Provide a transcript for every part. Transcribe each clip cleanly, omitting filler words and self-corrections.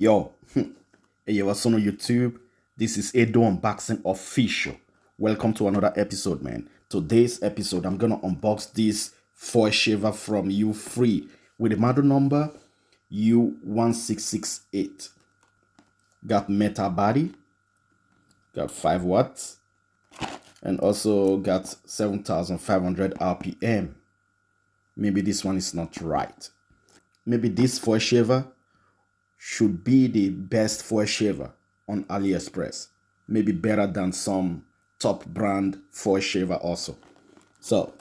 Yo, hey, what's on YouTube? This is Edo Unboxing Official. Welcome to another episode, man. Today's episode, I'm gonna unbox this foil shaver from Ufree with the model number U-1668. Got metal body, got 5 watts, and also got 7,500 RPM. Maybe this one is not right. Maybe this foil shaver should be the best foil shaver on AliExpress. Maybe better than some top brand foil shaver also. So,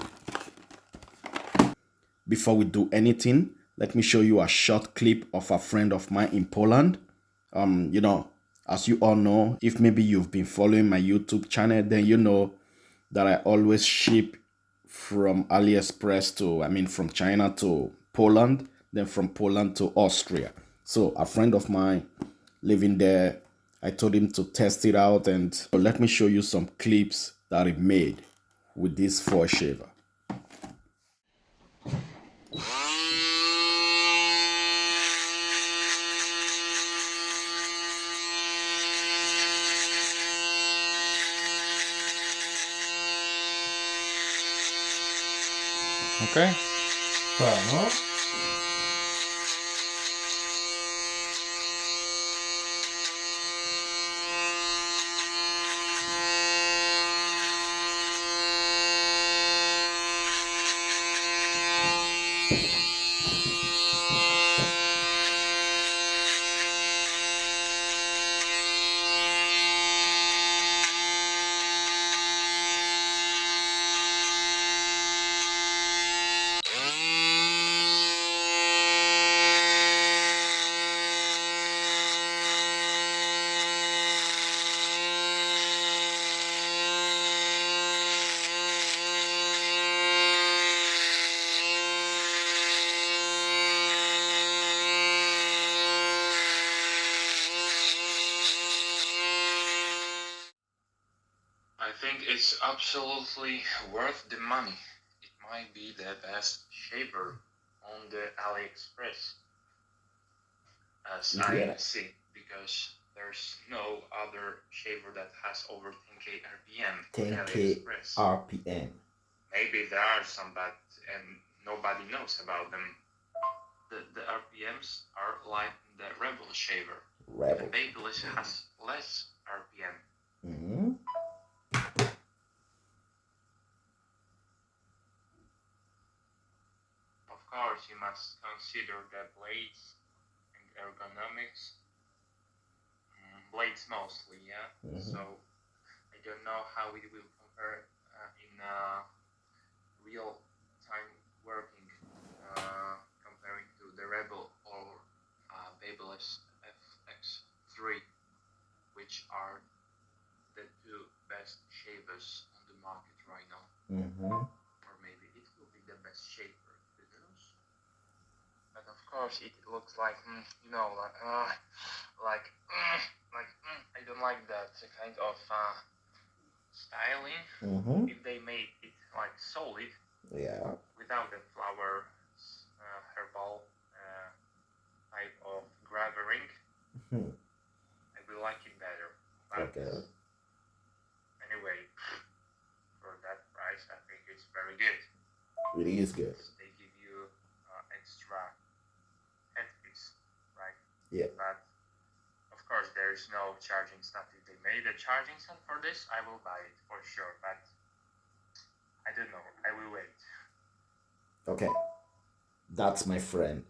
before we do anything, let me show you a short clip of a friend of mine in Poland. As you all know, if maybe you've been following my YouTube channel, then you know that I always ship from AliExpress from China to Poland, then from Poland to Austria. So a friend of mine living there, I told him to test it out, and let me show you some clips that he made with this foil shaver. Ok? Bueno. I think it's absolutely worth the money. It might be the best shaver on the AliExpress, as I see, because there's no other shaver that has over 10k RPM. 10k RPM. Maybe there are some, but nobody knows about them. The RPMs are like the Rebel shaver. The Babyliss has less RPM. Of course, you must consider the blades and ergonomics. Blades mostly, yeah. So I don't know how it will compare in real time working, comparing to the Rebel or Babyliss FX3, which are the two best shavers on the market right now. Or maybe it will be the best shaver, who knows? But of course, it looks like I don't like that kind of styling. If they made it like solid, without the flower herbal type of gravering, I will like it better. But anyway, for that price, I think it's very good. It is good. They give you extra headpiece, right? Yeah. But of course, there is no charging stuff. If they made a charging stand for this, I will buy it for sure. But I don't know. I will wait. Okay. That's my friend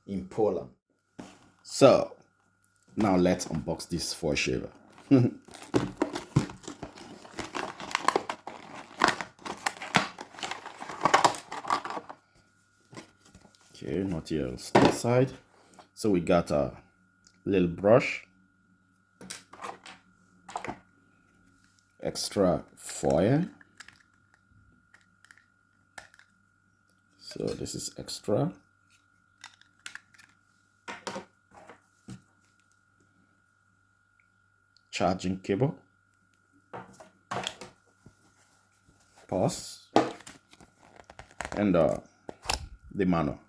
in Poland. So now let's unbox this foil shaver. Okay, not yet on this side. So we got a little brush, extra foil. So this is extra. Charging cable. Pause. And the manual.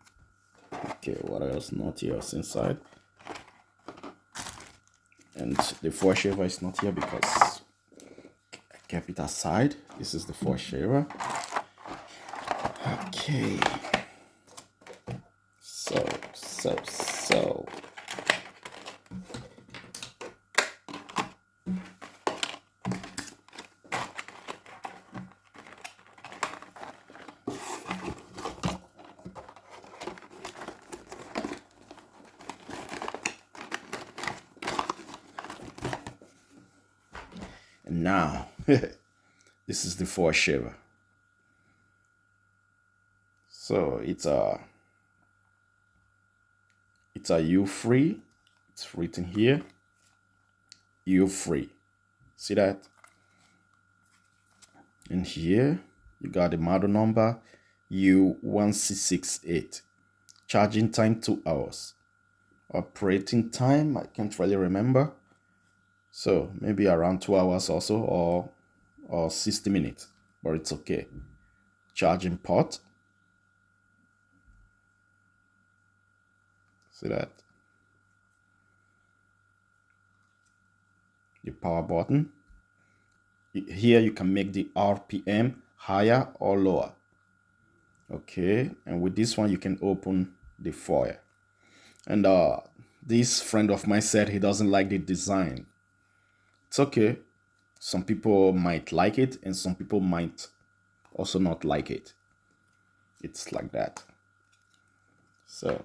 Okay, what else? Not else inside. And the four shaver is not here because I kept it aside. This is the four shaver. Okay. So. And now, this is the four shaver. So it's a Ufree. It's written here, Ufree. See that? And here you got the model number U-1668. Charging time 2 hours. Operating time, I can't really remember. So maybe around 2 hours also, or 60 minutes, but it's okay. Charging port. See that? The power button. Here you can make the RPM higher or lower. Okay, and with this one you can open the foil. And this friend of mine said he doesn't like the design. It's okay. Some people might like it and some people might also not like it. It's like that. So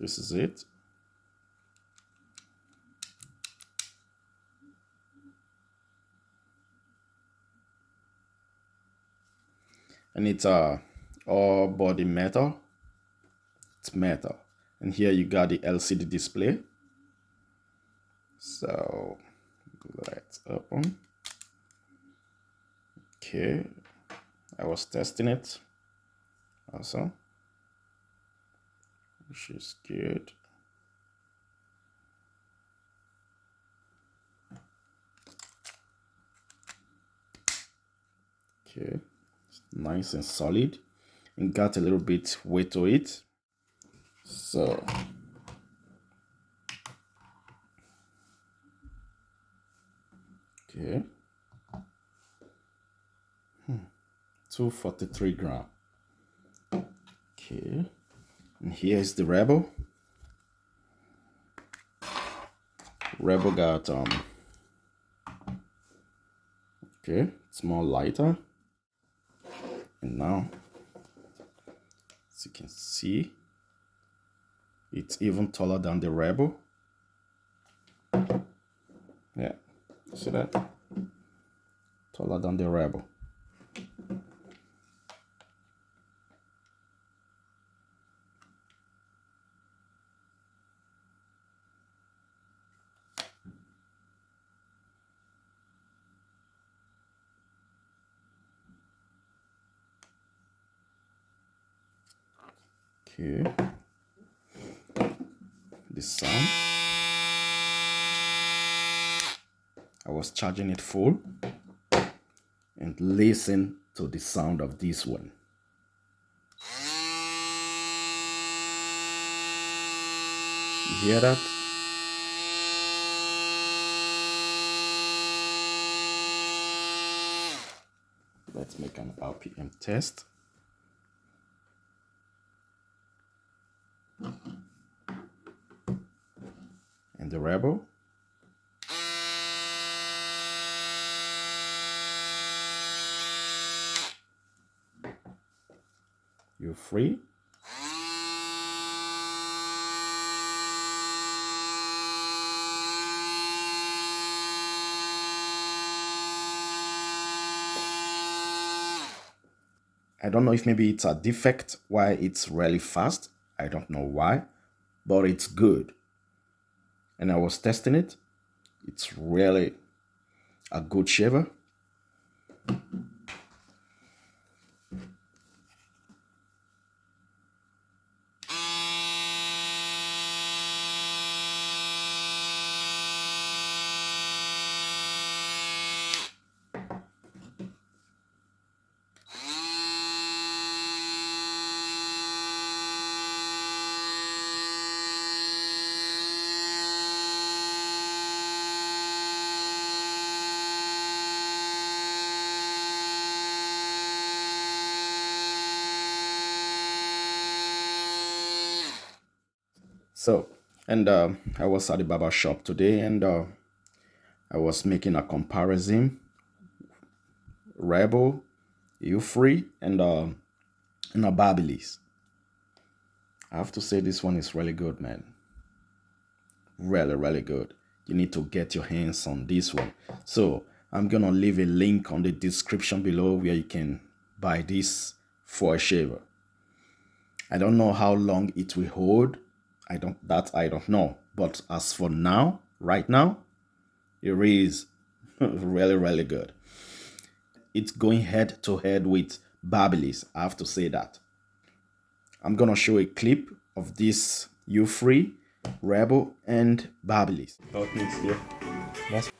this is it. And it's all body metal. It's metal. And here you got the LCD display. So let's open. Okay, I was testing it also, which is good. Okay, it's nice and solid and got a little bit weight to it. So okay, 243 grams. Okay, and here is the Rebel. Rebel got okay, it's more lighter. And now, as you can see, it's even taller than the Rebel. Yeah, see that? Taller than the Rebel. Okay, the sound. I was charging it full and listen to the sound of this one. You hear that? Let's make an RPM test. And the Rebel. Ufree. I don't know if maybe it's a defect why it's really fast. I don't know why, but it's good. And I was testing it. It's really a good shaver. So, and I was at the barber shop today, and I was making a comparison. Rebel, Ufree, and a Babyliss. I have to say this one is really good, man. Really, really good. You need to get your hands on this one. So I'm gonna leave a link on the description below where you can buy this for a shaver. I don't know how long it will hold. I don't know. But as for now, right now, it is really, really good. It's going head to head with Babyliss. I have to say that. I'm gonna show a clip of this Ufree, Rebel, and Babyliss. Dort nichts hier. Was?